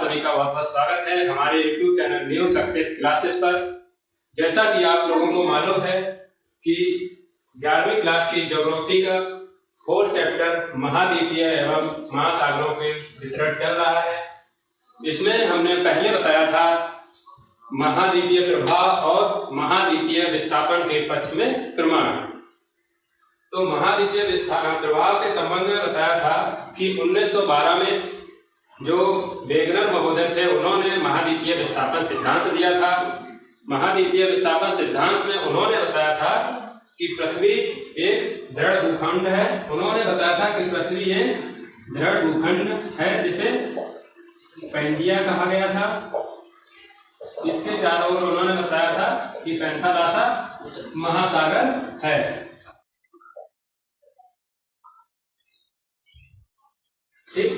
सभी का बहुत बहुत स्वागत है हमारे YouTube channel new success classes पर। जैसा कि आप लोगों को मालूम है कि 11वीं क्लास की ज्योग्राफी का 4th चैप्टर महाद्वीपीय एवं महासागरों के वितरण चल रहा है। इसमें हमने पहले बताया था महाद्वीपीय प्रभाव और महाद्वीपीय विस्थापन के पक्ष में प्रमाण। तो महाद्वीपीय प्रभाव के संबंध में बताया था कि 1912 में जो वेगनर महोदय थे उन्होंने महाद्वीपीय विस्थापन सिद्धांत दिया था। महाद्वीपीय विस्थापन सिद्धांत में उन्होंने बताया था कि पृथ्वी एक दृढ़ भूखंड है। उन्होंने बताया था कि पृथ्वी एक दृढ़ भूखंड है जिसे पेंडिया कहा गया था। इसके चारों ओर उन्होंने बताया था कि पैंथालासा महासागर है। ठीक,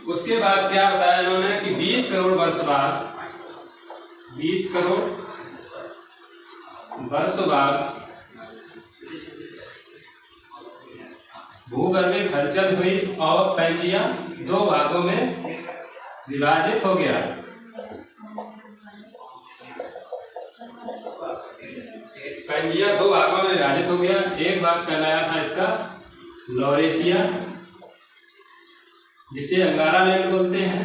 उसके बाद क्या बताया इन्होंने कि 20 करोड़ वर्ष बाद 20 करोड़ वर्ष बाद भूगर्भिक हलचल हुई और पेंडिया दो भागों में विभाजित हो गया। पेंडिया दो भागों में विभाजित हो गया। एक भाग कहलाया था इसका लॉरेशिया, जिसे अंगारा लैंड बोलते हैं,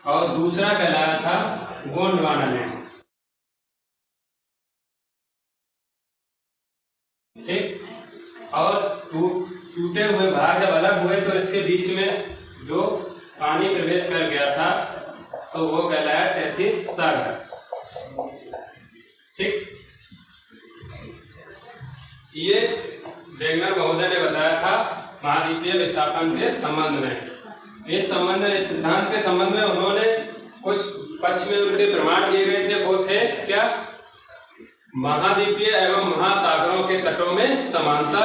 और दूसरा कहलाया था गोंडवाना लैंड। ठीक, और टूटे हुए भाग जब अलग हुए तो इसके बीच में जो पानी प्रवेश कर गया था तो वो कहलाया टेथिस सागर। ठीक, ये वेगनर महोदय ने बताया था महाद्वीपीय विस्थापन के संबंध में। इस सिद्धांत के संबंध में उन्होंने कुछ पक्ष में उनके प्रमाण दिए गए थे। वो थे क्या? महाद्वीपीय एवं महासागरों के तटों में समानता,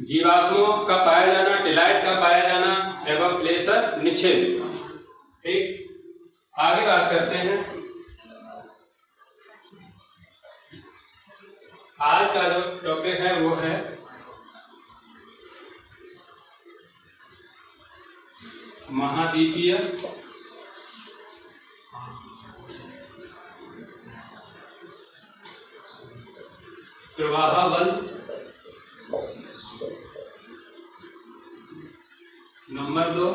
जीवाश्मों का पाया जाना, टिलाइट का पाया जाना एवं प्लेसर निक्षेप। ठीक, आगे बात करते हैं। आज का जो टॉपिक है वो है महाद्वीपीय प्रवाह बल। नंबर 2,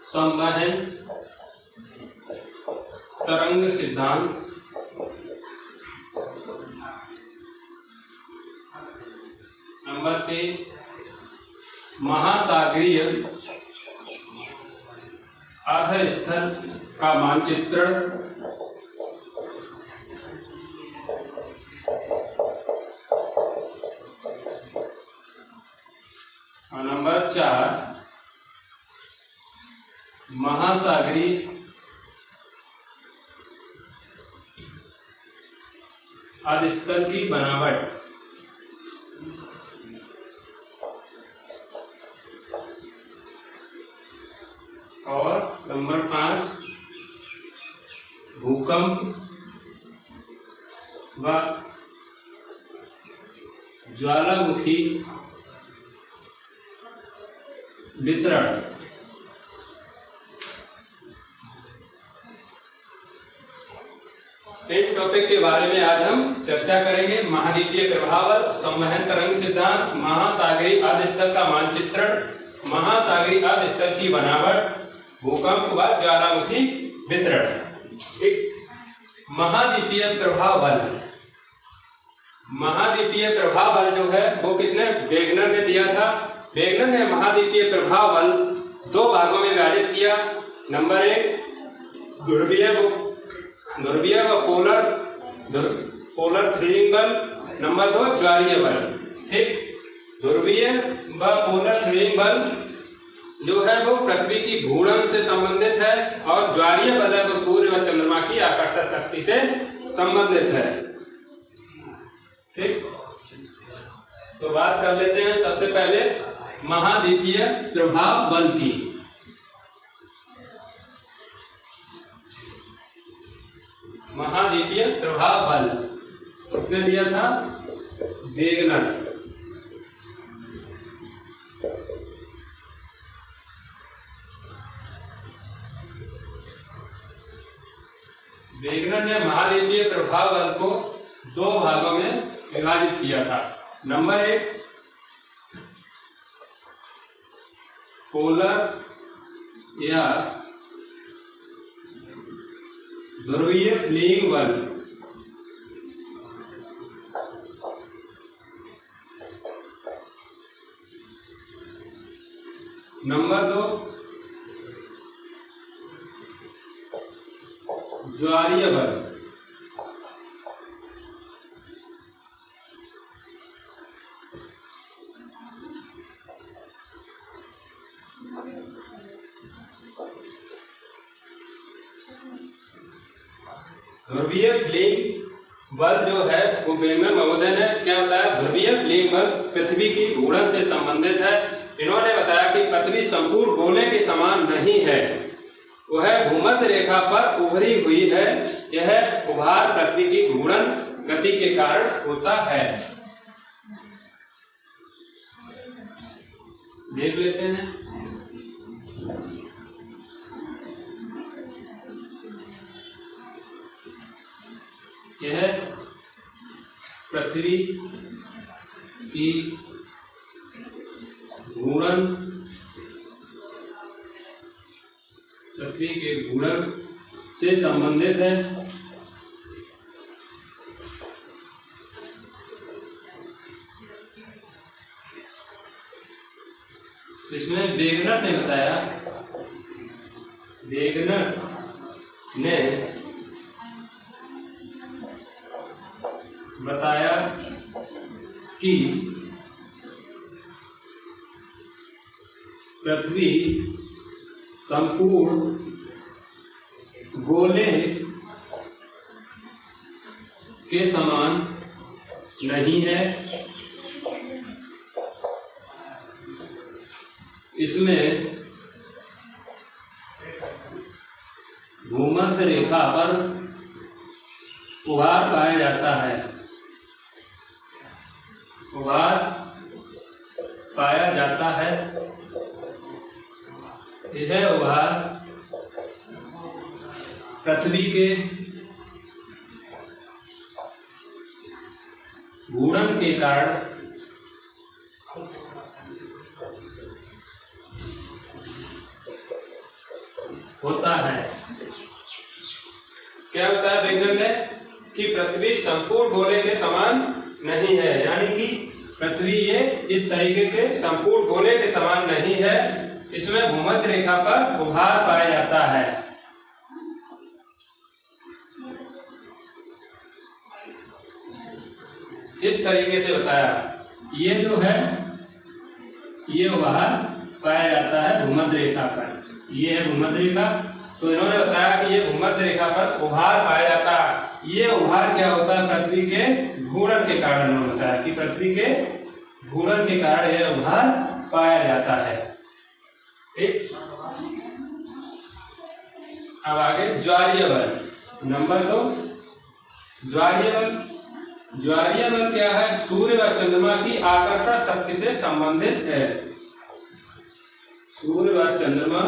संवहन तरंग सिद्धांत। नंबर 3, महासागरीय आधास्थल का मानचित्रण। और नंबर 4, महासागरीय आधास्थल की बनावट। और नंबर 5, भूकंप व ज्वालामुखी वितरण। इन टॉपिक के बारे में आज हम चर्चा करेंगे। महाद्वीपीय प्रभाव, संवहन तरंग सिद्धांत, महासागरीय आधास्थल का मानचित्रण, महासागरीय आधास्थल की बनावट, भूकंप व ज्वालामुखी वितरण। एक महाद्वीपीय प्रभाव बल। महाद्वीपीय प्रभाव बल जो है वो किसने? वेगनर ने दिया था। वेगनर ने महाद्वीपीय प्रभाव बल दो भागों में विभाजित किया। नंबर 1, ध्रुवीय व पोलर थ्रीलिंग बल। नंबर 2, ज्वारीय बल। ठीक, ध्रुवीय व पोलर थ्रीलिंग बल जो है वो पृथ्वी की घूर्णन से संबंधित है, और ज्वारीय बल है वो सूर्य व चंद्रमा की आकर्षण शक्ति से संबंधित है। ठीक, तो बात कर लेते हैं सबसे पहले महाद्वीपीय प्रभाव बल की। महाद्वीपीय प्रभाव बल, उसने दिया था वेगनर। वेगनर ने महाद्वीपीय प्रभाव बल को दो भागों में विभाजित किया था। नंबर 1, पोलर या ध्रुवीय फ्लीइंग बल। नंबर 2, ज्वारीय बल। ध्रुवीय फ्लीइंग बल जो है वो वेगनर महोदय ने क्या बताया? ध्रुवीय फ्लीइंग बल पृथ्वी की घूर्णन से संबंधित है। इन्होंने बताया कि पृथ्वी संपूर्ण गोले के समान नहीं है, वह भूमध्य रेखा पर उभरी हुई है। यह उभार पृथ्वी की घूर्णन गति के कारण होता है। देख लेते हैं। यह पृथ्वी की घूर्णन, पृथ्वी के घूर्णन से संबंधित है। इसमें वेगनर ने बताया, वेगनर ने बताया कि पृथ्वी संपूर्ण गोले के समान नहीं है। इसमें भूमध्य रेखा पर उभार पाया जाता है, उभार पाया जाता है। यह उभार पृथ्वी के घूर्णन के कारण होता है। क्या बताया वेगनर ने? कि पृथ्वी संपूर्ण गोले के समान नहीं है, यानी कि पृथ्वी ये इस तरीके के संपूर्ण गोले के समान नहीं है। इसमें भूमध्य रेखा पर उभार पाया जाता है। इस तरीके से बताया, ये जो है ये उभार पाया जाता है भूमध्य रेखा पर। ये है भूमध्य रेखा। तो इन्होंने बताया कि ये भूमध्य रेखा पर उभार पाया जाता है। ये उभार क्या होता है? पृथ्वी के घूर्णन के कारण होता है, कि पृथ्वी के घूर्णन के कारण यह उभार पाया जाता है। ठीक। अब आगे ज्वारीय बल। नंबर 2, ज्वारीय बल। ज्वारीय बल क्या है? सूर्य व चंद्रमा की आकर्षण शक्ति से संबंधित है। सूर्य व चंद्रमा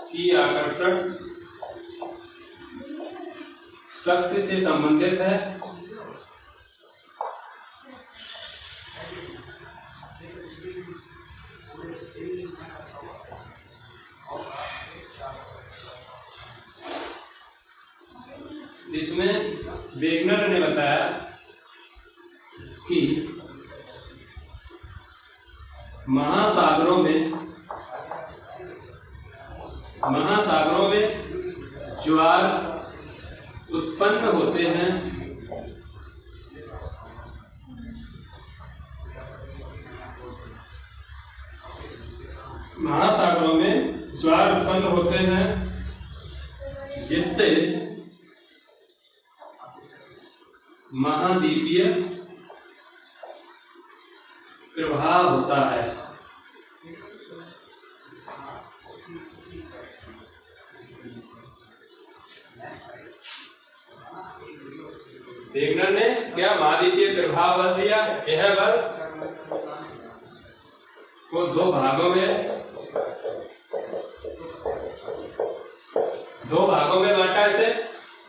की आकर्षण शक्ति से संबंधित है। इसमें वेगनर ने बताया कि महासागरों में ज्वार उत्पन्न होते हैं। महासागरों में ज्वार उत्पन्न होते हैं, जिससे महाद्वीपीय प्रभाव होता है। वेगनर ने क्या महाद्वीपीय प्रभाव बल दिया। यह बल को दो भागों में बांटा इसे।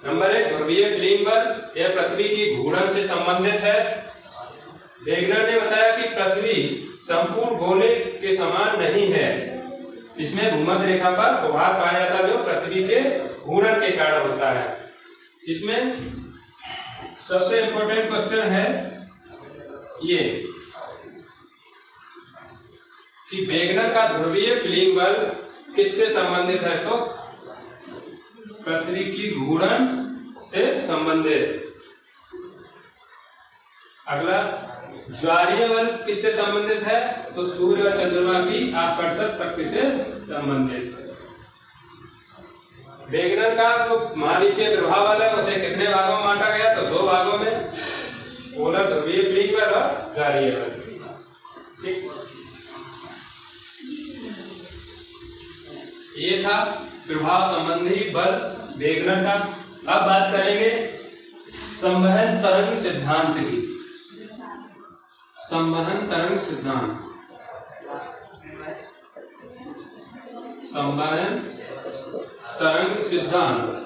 नंबर 1 ध्रुवीय प्लिंग बल, यह पृथ्वी की घूर्णन से संबंधित है। वेगनर ने बताया कि पृथ्वी संपूर्ण गोले के समान नहीं है, इसमें भूमध्य रेखा पर उभार पाया जाता है जो पृथ्वी के घूर्णन के कारण होता है। इसमें सबसे इंपॉर्टेंट क्वेश्चन है ये कि वेगनर का ध्रुवीय प्लिंग बल किससे संबंधित है, तो पृथ्वी की घूर्णन से संबंधित। अगला ज्वारीय बल किससे संबंधित है, तो सूर्य और चंद्रमा की आकर्षक शक्ति से संबंधित। वेगनर का जो महाद्वीपीय प्रभाव बल है उसे कितने भागों में बांटा गया, तो 2 भागों में, पोलर ध्रुवीय प्लिंग बल और ज्वारीय बल। ठीक, ये था प्रभाव संबंधी बल वेगनर का। अब बात करेंगे संवहन तरंग सिद्धांत की। संवहन तरंग सिद्धांत, संवहन तरंग सिद्धांत।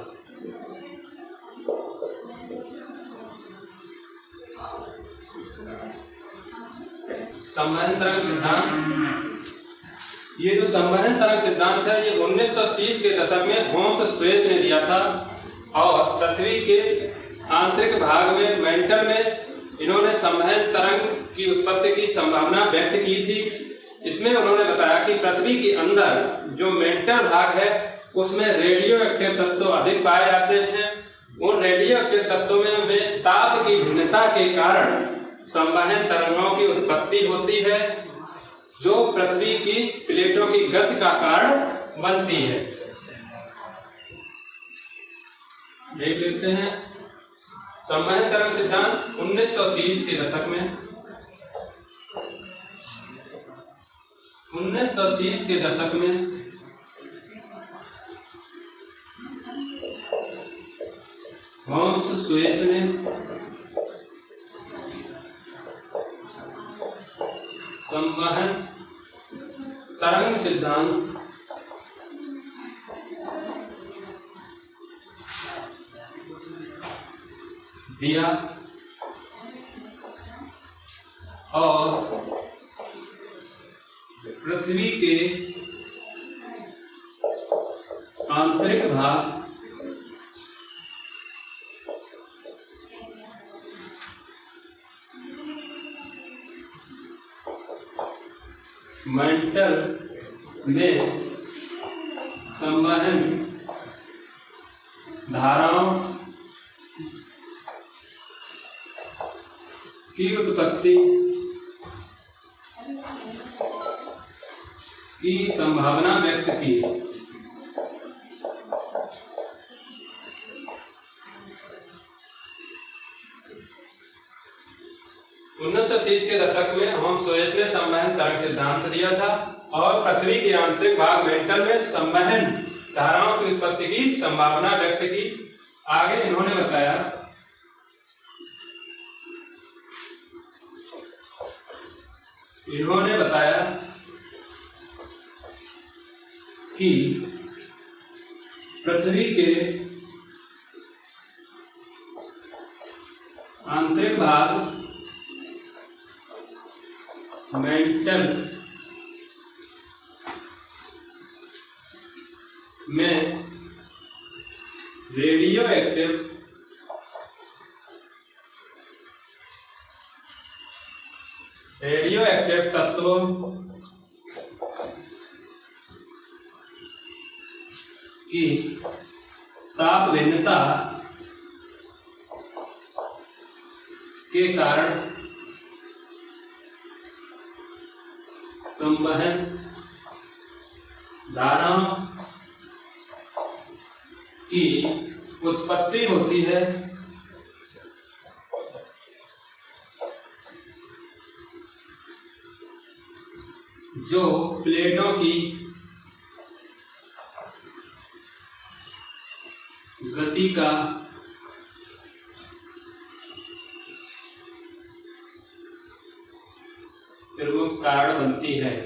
संवहन तरंग सिद्धांत, ये जो संवहन तरंग सिद्धांत है ये 1930 के दशक में होम्स स्वेस ने दिया था और पृथ्वी के आंतरिक भाग में मेंटल में इन्होंने संवहन तरंग की उत्पत्ति की संभावना व्यक्त की थी। इसमें उन्होंने बताया कि पृथ्वी के अंदर जो मेंटल भाग है उसमें रेडियो एक्टिव तत्व अधिक पाए जाते हैं। उन रेडियो एक्टिव तत्वों में ताप की भिन्नता के कारण संवहन तरंगों की उत्पत्ति होती है जो पृथ्वी की प्लेटों की गति का कारण बनती है। देख लेते हैं संवहन तरंग सिद्धांत 1930 के दशक में। 1930 के दशक में होम्स स्वेस ने संवहन तरंग सिद्धांत दिया और पृथ्वी के आंतरिक भाग मेंटल में संवहन धाराओं की उत्पत्ति की संभावना व्यक्त की। उन्नीस के दशक में होम्स स्वेस ने संवहन तरंग सिद्धांत दिया था और पृथ्वी के आंतरिक भाग मेंटल में संवहन धाराओं की उत्पत्ति की संभावना व्यक्त की। आगे इन्होंने बताया कि पृथ्वी के आंतरिक भाग मेंटल में रेडियो एक्टिव तत्वों की ताप भिन्नता के कारण संवहन धाराओं की उत्पत्ति होती है जो प्लेटों की गति का कारण बनती है।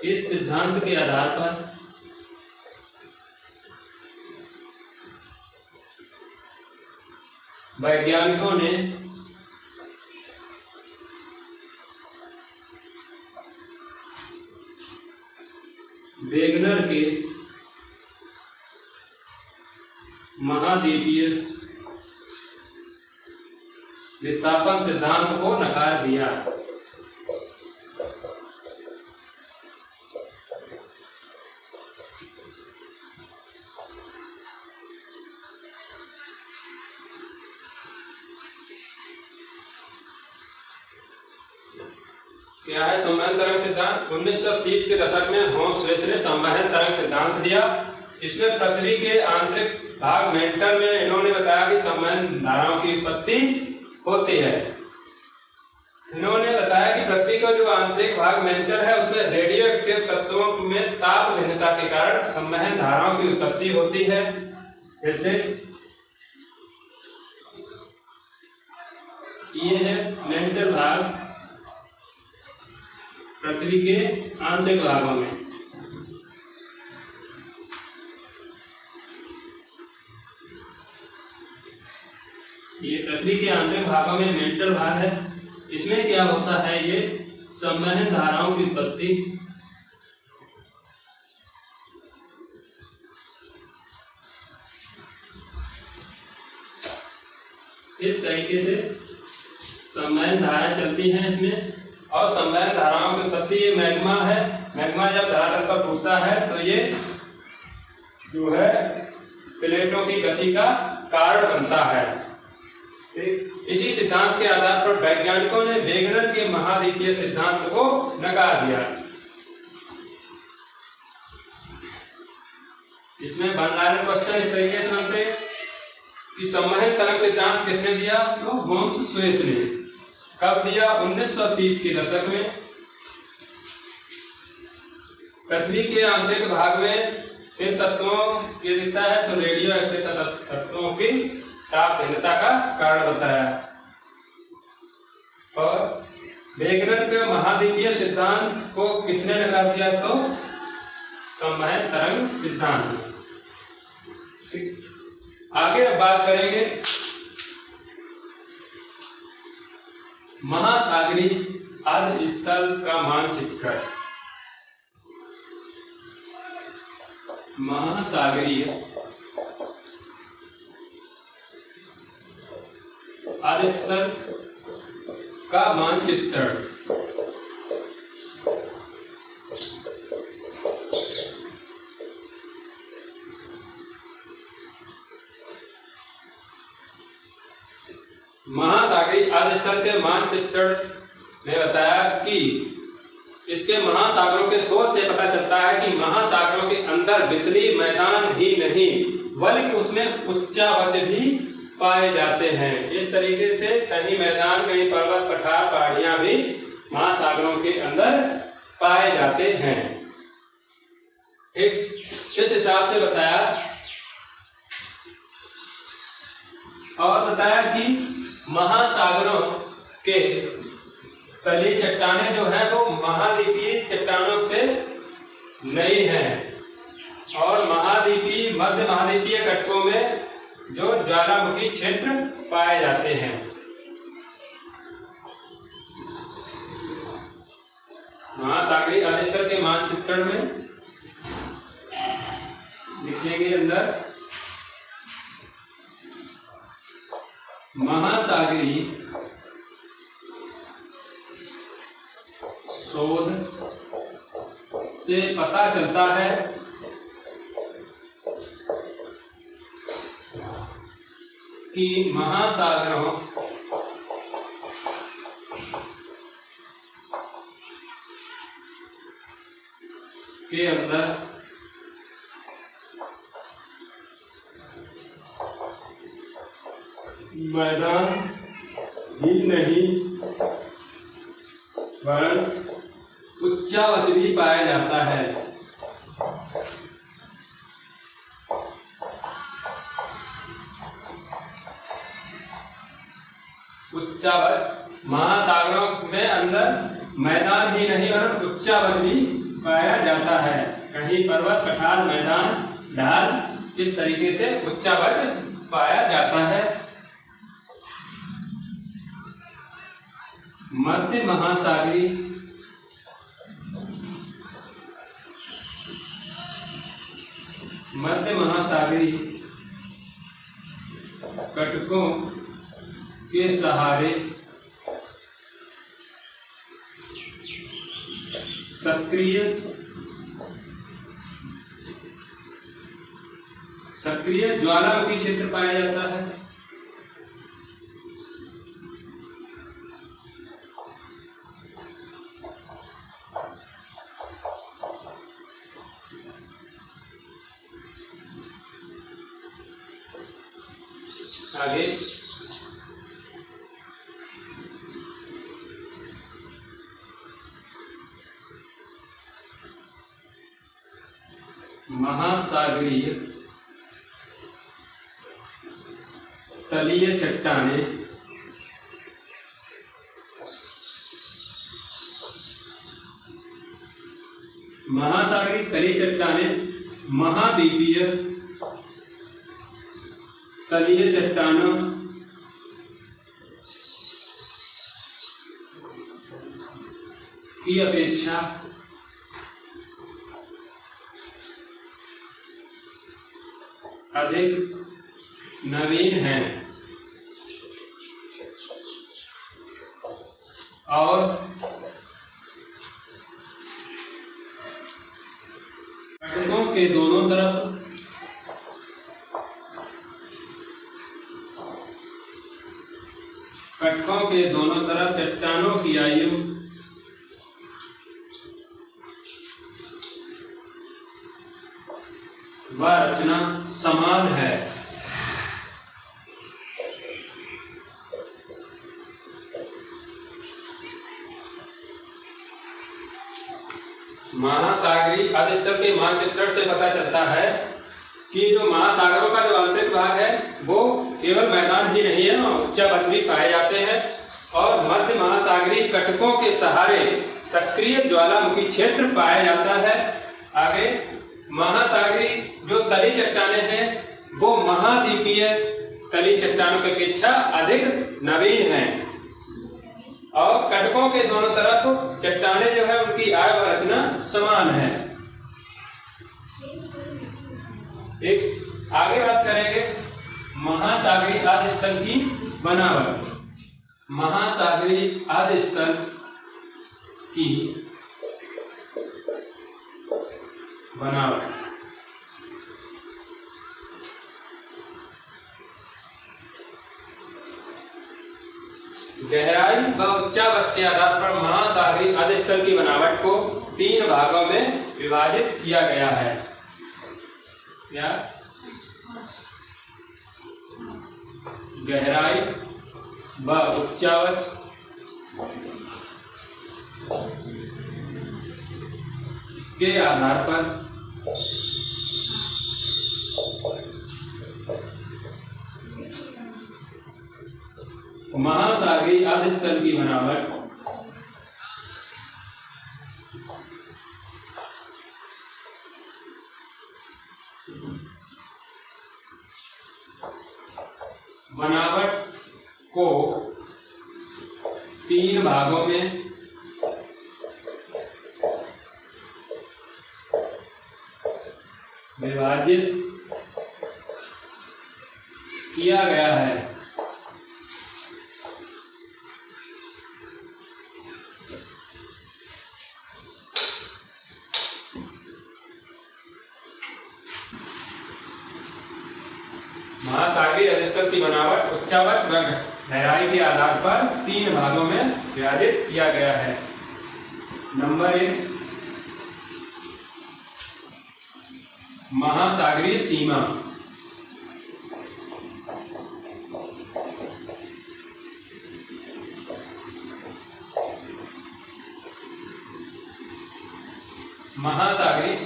इस सिद्धांत के आधार पर वैज्ञानिकों ने वेगनर के महाद्वीपीय विस्थापन सिद्धांत को नकार दिया। क्या है संवहन तरंग सिद्धांत? 1930 के दशक में होमस्वेस ने संवहन तरंग सिद्धांत दिया। इसमें पृथ्वी के आंतरिक भाग मेंटल में इन्होंने बताया कि संवहन धाराओं की उत्पत्ति होती है। इन्होंने बताया कि पृथ्वी का जो आंतरिक भाग मेंटल है उसमें रेडियो एक्टिव तत्वों में ताप भिन्नता के कारण संवहन धाराओं की उत्पत्ति होती है। जैसे ये है मेंटल भाग पृथ्वी के आंतरिक भागों में, ये पृथ्वी के आंतरिक भागों में मेंटल भाग है। इसमें क्या होता है, ये संवहन धाराओं की उत्पत्ति इस तरीके से संवहन धाराएं चलती हैं इसमें। और संवहन धाराओं की उत्पत्ति ये मैग्मा है। मैग्मा जब धरातल पर टूटता है तो ये जो है प्लेटों की गति का कारण बनता है। इसी सिद्धांत के आधार पर वैज्ञानिकों ने वेगनर के महाद्वीपीय सिद्धांत को नकार दिया। इसमें बनलाइन क्वेश्चन इस तरीके से बनते कि संवहन तरंग सिद्धांत किसने दिया? तो होमस्वेस ने। कब दिया? 1930 के दशक में। पृथ्वी के आंतरिक भाग में इन तत्वों के दिखता है तो रेडियो एक्टिव तत्वों की ताप भिन्नता का कारण बताया। और वेगनर के महाद्वीपीय सिद्धांत को किसने नकार दिया? तो संवहन तरंग सिद्धांत। आगे अब बात करेंगे महासागरीय अर्ध स्थल का मानचित्र। महासागरीय अर्ध स्थल का मानचित्रण। महासागरीय अर्ध स्थल के मानचित्रण ने बताया कि इसके महासागरों के शोध से पता चलता है कि महासागरों के अंदर बिजली मैदान ही नहीं बल्कि उसमें उच्चावच भी पाए जाते हैं। इस तरीके से कहीं मैदान, कहीं पर्वत, पठार, पहाड़ियां भी महासागरों के अंदर पाए जाते हैं। ठीक इस हिसाब से बताया। और बताया कि महासागरों के तलीय चट्टानें जो है वो महाद्वीपीय चट्टानों से नई हैं और महाद्वीपीय, मध्य महाद्वीपीय कटकों में जो ज्वालामुखी क्षेत्र पाए जाते हैं। महासागरीय अर्ध स्थल के मानचित्रण में लिखेंगे अंदर महासागरीय शोध से पता चलता है कि महासागरों के अंदर मैदान ही नहीं वरन उच्च उच्चावच भी पाया जाता है। उच्चावच महासागरों में अंदर मैदान ही नहीं वरन उच्चावच भी पाया जाता है। कहीं पर्वत, पठार, मैदान, ढाल, इस तरीके से उच्चावच पाया जाता है। मध्य महासागरी कटकों के सहारे सक्रिय ज्वालामुखी क्षेत्र पाया जाता है। आगे महासागरीय तलीय चट्टानें महासागरीय तलीय चट्टानें महाद्वीपीय तलीय चट्टानों की अपेक्षा अधिक नवीन हैं और कटकों के दोनों तरफ चट्टानों की आयु व रचना समान है। महासागरीय अधिस्तर के मानचित्रण से पता चलता है कि जो महासागरों का जो आंतरिक भाग है वो केवल मैदान ही नहीं है, उच्चावच भी पाए जाते हैं और मध्य महासागरीय कटकों के सहारे सक्रिय ज्वालामुखी क्षेत्र पाया जाता है। आगे महासागरीय जो तली चट्टानें हैं वो महाद्वीपीय तली चट्टानों की अपेक्षा अधिक नवीन हैं और कटकों के दोनों तरफ चट्टानें जो है उनकी आय व रचना समान है। एक आगे बात करेंगे महासागरीय आदिस्थल की बनावट। महासागरीय आदिस्थल की बनावट गहराई व उच्चावच के आधार पर महासागरीय अधिस्थल की बनावट को 3 भागों में विभाजित किया गया है। क्या? गहराई व उच्चावच के आधार पर महासागरीय आदिस्थल की बनावट को 3 भागों में विभाजित किया गया है। महासागरीय अधिस्थल की बनावट उच्चावच व गहराई के आधार पर 3 भागों में विभाजित किया गया है। नंबर 1 महासागरीय सीमा।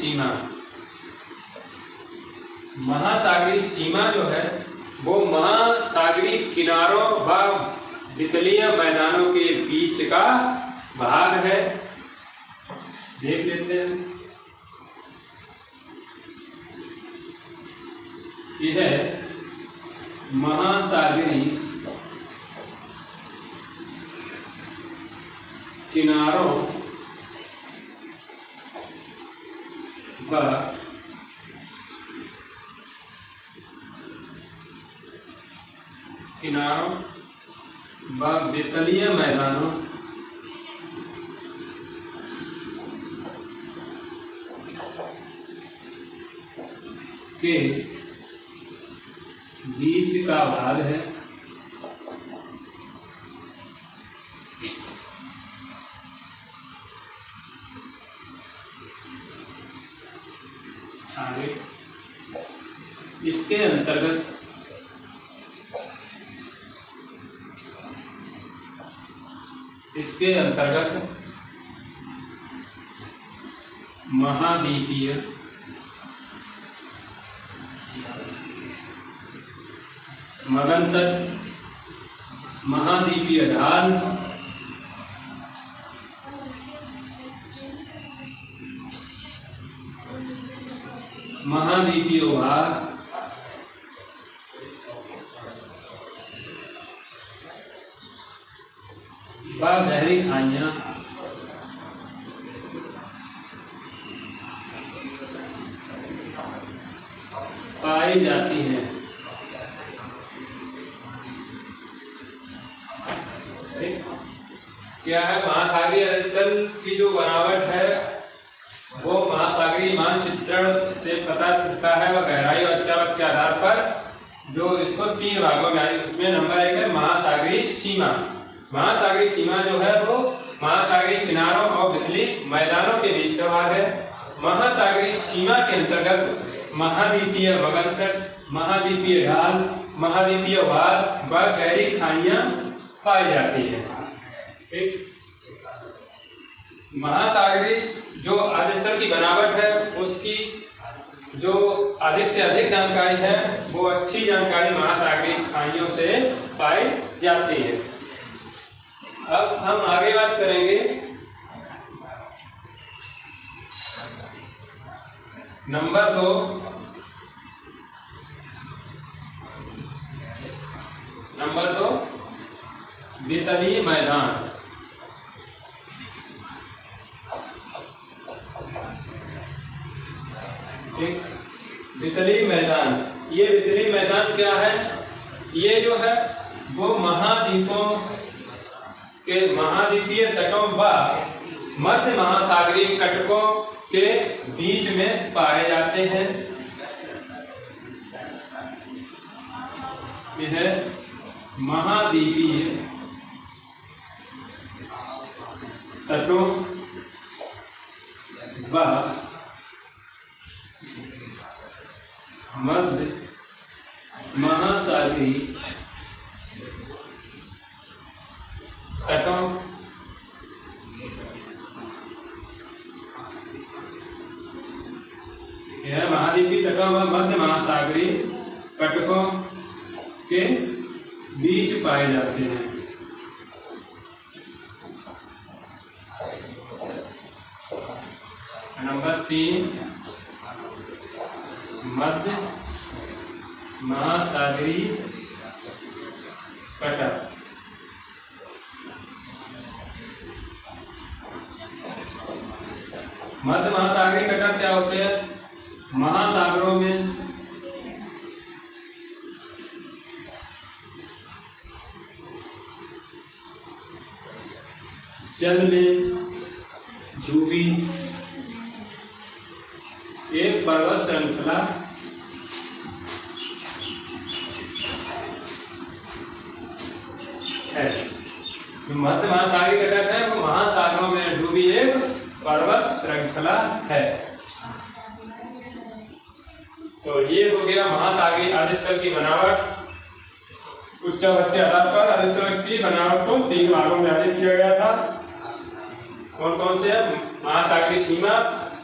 सीमा। महासागरीय सीमा जो है वो महासागरीय किनारों व वितलीय मैदानों के बीच का भाग है। देख लेते हैं। यह महासागरीय किनारों व वितलीय मैदानों के बीच का भाग है। आगे इसके अंतर्गत महाद्वीपीय मगंतर महाद्वीपीय ढाल महाद्वीपीय भाग व गहरी खाइयां पाई जाती हैं। क्या है, महासागरीय अधस्थल की जो बनावट है वो महासागरीय मानचित्रण से पता चलता है व गहराई और उच्चावत के आधार पर जो इसको 3 भागों में उसमें नंबर 1 है महासागरीय सीमा। महासागरीय सीमा जो है वो महासागरीय किनारों और वितलीय मैदानों के बीच का भाग है। महासागरीय सीमा के अंतर्गत महाद्वीपीय मगंतर महाद्वीपीय ढाल महाद्वीपीय भाग व गहरी खाइयां पाई जाती है। ठीक, महासागरीय जो अधस्तर की बनावट है उसकी जो अधिक से अधिक जानकारी है वो अच्छी जानकारी महासागरीय खाइयों से पाई जाती है। अब हम आगे बात करेंगे नंबर 2 वितलीय मैदान। ठीक, वितलीय मैदान। ये वितलीय मैदान क्या है? ये जो है वो महाद्वीपों के महाद्वीपीय तटों व मध्य महासागरीय कटकों के बीच में पाए जाते हैं। यह महाद्वीपीय तटों व मध्य महासागरीय तटों यह महाद्वीपीय तटों व मध्य महासागरीय कटकों के बीच पाए जाते हैं। नंबर 3 मध्य महासागरीय कटक। मध्य महासागरीय कटक क्या होते हैं? महासागरों में जल में डूबी एक पर्वत श्रृंखला है। मध्य महासागरीय कटक है वो महासागरों में डूबी एक पर्वत श्रृंखला है। तो ये हो गया महासागरीय अधस्तर की बनावट। उच्चावत के आधार पर अधस्तर की बनावट को 3 भागों में विभाजित किया गया था। कौन कौन से? महासागरीय सीमा,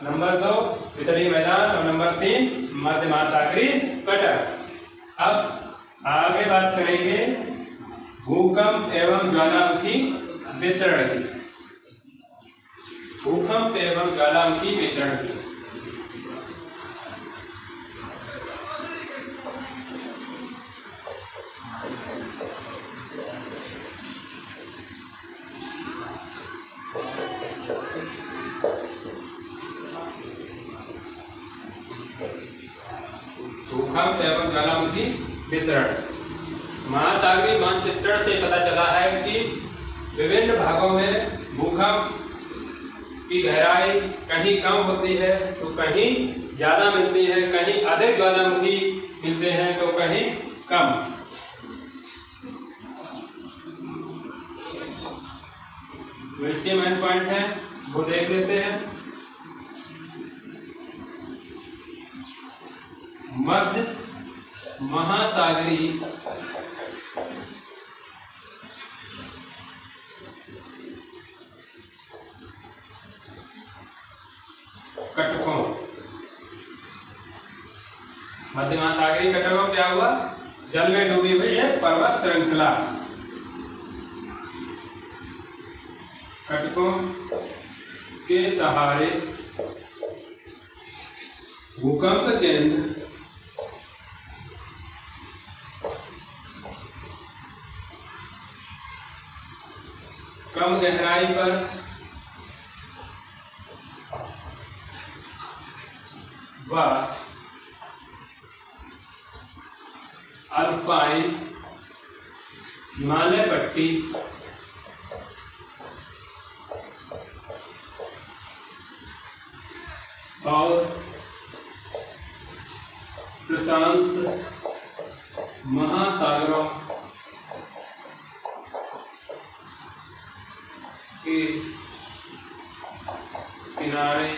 नंबर 2 वितरणीय मैदान और नंबर 3 मध्य महासागरीय कटक। अब आगे बात करेंगे भूकंप एवं ज्वालामुखी वितरण की। भूकंप एवं ज्वालामुखी वितरण की। भूकंप एवं ज्वालामुखी वितरण। महासागरीय मानचित्रण से पता चला है कि विभिन्न भागों में भूकंप की गहराई कहीं कम होती है तो कहीं ज्यादा मिलती है, कहीं अधिक ज्वालामुखी मिलते हैं तो कहीं कम। तो इसके मेन पॉइंट है वो देख लेते हैं। मध्य महासागरीय कटकों। मध्य महासागरीय कटकों क्या हुआ? जल में डूबी हुई है पर्वत श्रृंखला। कटकों के सहारे भूकंप केंद्र कम गहराई पर व अल्पाइन हिमालय पट्टी और प्रशांत महासागरों के किनारे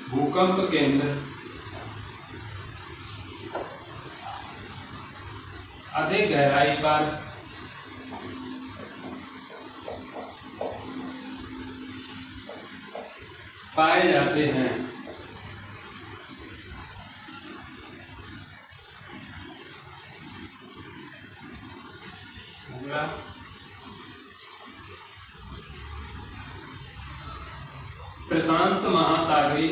भूकंप केंद्र अधिक गहराई पर पाए जाते हैं। प्रशांत महासागरीय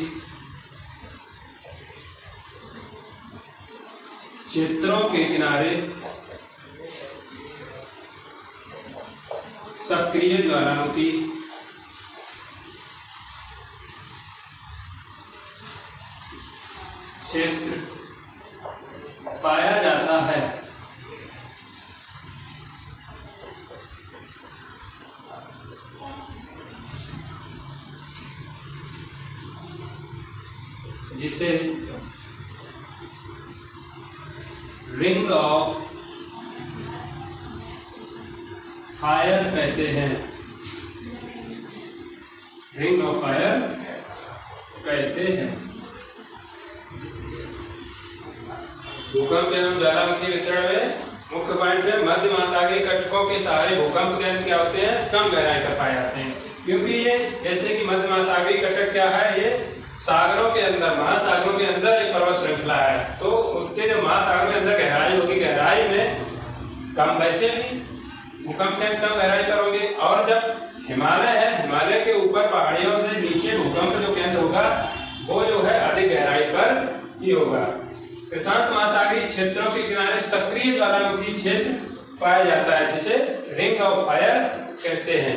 क्षेत्रों के किनारे सक्रिय ज्वालामुखी क्षेत्र पाया जाता है। जिसे रिंग ऑफ फायर कहते हैं। रिंग ऑफ फायर कहते हैं। भूकंप एवं ज्वालामुखी वितरण में मुख्य पॉइंट है मध्य महासागरीय कटकों के सहारे भूकंप केंद्र क्या होते हैं? कम गहराई पर पाए जाते हैं। क्योंकि ये जैसे कि मध्य महासागरीय कटक क्या है? ये सागरों के अंदर, महासागरों के अंदर एक पर्वत श्रृंखला है। तो उसके जो महासागर के अंदर गहराई होगी, गहराई में कम वैसे भी भूकंप केंद्र कम गहराई पर होंगे। और जब हिमालय है, हिमालय के ऊपर पहाड़ियों से नीचे भूकंप जो केंद्र होगा वो जो है अधिक गहराई पर ही होगा। प्रशांत महासागरीय क्षेत्रों के किनारे सक्रिय ज्वालामुखी क्षेत्र पाया जाता है जिसे रिंग ऑफ फायर कहते हैं।